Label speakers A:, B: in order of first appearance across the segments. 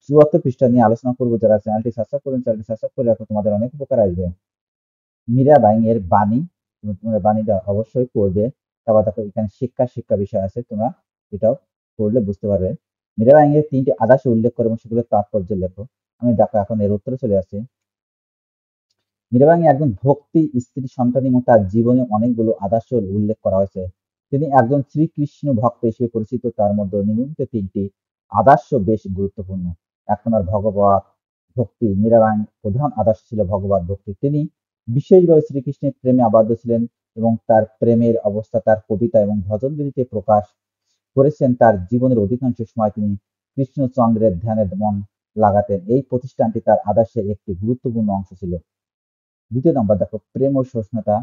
A: 74 পৃষ্ঠা নিয়ে আলোচনা করবো। যারা চ্যানেলটি সাবস্ক্রাইব করেন, চ্যানেলটি সাবস্ক্রাইব করে রাখো, তোমাদের অনেক উপকার আসবে। মীরাবাই এর বাণী, তোমরা বাণীটা অবশ্যই পড়বে। তারপর দেখো এখানে শিক্ষা বিষয় আছে, তোমরা এটাও পড়লে বুঝতে পারবে। মীরাবাই এর 3টি আদর্শ উল্লেখ করে এবং সেগুলোর তাৎপর্য লেখো। আমি দেখো এখন এর উত্তরে চলে আসি। মীরাবাই একজন ভক্তি স্ত্রী সন্তান এবং তার জীবনে অনেকগুলো আদর্শ উল্লেখ করা হয়েছে। তিনি একজন শ্রীকৃষ্ণ ভক্ত হিসেবে পরিচিত। তার মধ্যে নিম্নলিখিত 3টি আদর্শ বেশ গুরুত্বপূর্ণ। 1 নম্বর ভগবত ভক্তি। মীরাবাই প্রধান আদর্শ ছিল ভগবত ভক্তি। তিনি বিশেষভাবে শ্রীকৃষ্ণের প্রেমে আবদ্ধ ছিলেন এবং তার প্রেমের অবস্থা তার কবিতা এবং ভজনগুলিতে প্রকাশ করেছেন। তার জীবনের অধিকাংশ সময় তিনি কৃষ্ণচন্দ্রের ধ্যানে মন লাগাতেন। এই প্রতিষ্ঠানটি তার আদর্শের একটি গুরুত্বপূর্ণ অংশ ছিল। 2 নম্বর দেখো প্রেম ও সহিষ্ণুতা।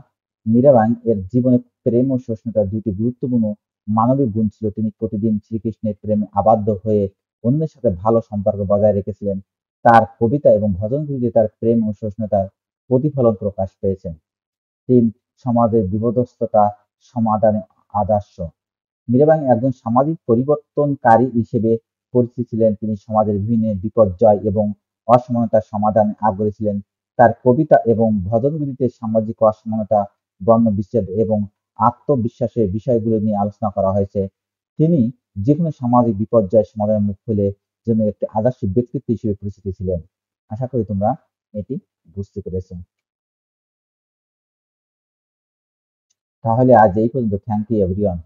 A: মীরাবাই এর জীবনে প্রেম ও সহিষ্ণুতা 2টি গুরুত্বপূর্ণ মানবিক গুণ ছিল। তিনি প্রতিদিন শ্রীকৃষ্ণের প্রেমে আবদ্ধ হয়ে অন্যের সাথে ভালো সম্পর্ক বজায় রেখেছিলেন। তার কবিতা এবং ভজনগুলিতে তার প্রেম ও সহিষ্ণুতার প্রতিফলন প্রকাশ পেয়েছে। 3 সমাজের বিপদস্ততা সমাধানে আদর্শ। মীরাবাই একজন সামাজিক পরিবর্তনকারী হিসেবে পরিচিত ছিলেন। তিনি সমাজের বিভিন্ন বিপর্যয় এবং অসমানতার সমাধানে আগ্রহী ছিলেন। তার কবিতা এবং ভজনগুলিতে সামাজিক অসমানতা, বর্ণবিচ্ছেদ এবং আত্মবিশ্বাসের বিষয়গুলো নিয়ে আলোচনা করা হয়েছে। তিনি যেকোনো সামাজিক বিপর্যয় সমাধানের মুখ খুলে জন্য একটি আদর্শ ব্যক্তিত্ব হিসেবে পরিচিত ছিলেন। আশা করি তোমরা এটি বুঝতে পেরেছ। তাহলে আজ এই পর্যন্ত। Thank you everyone.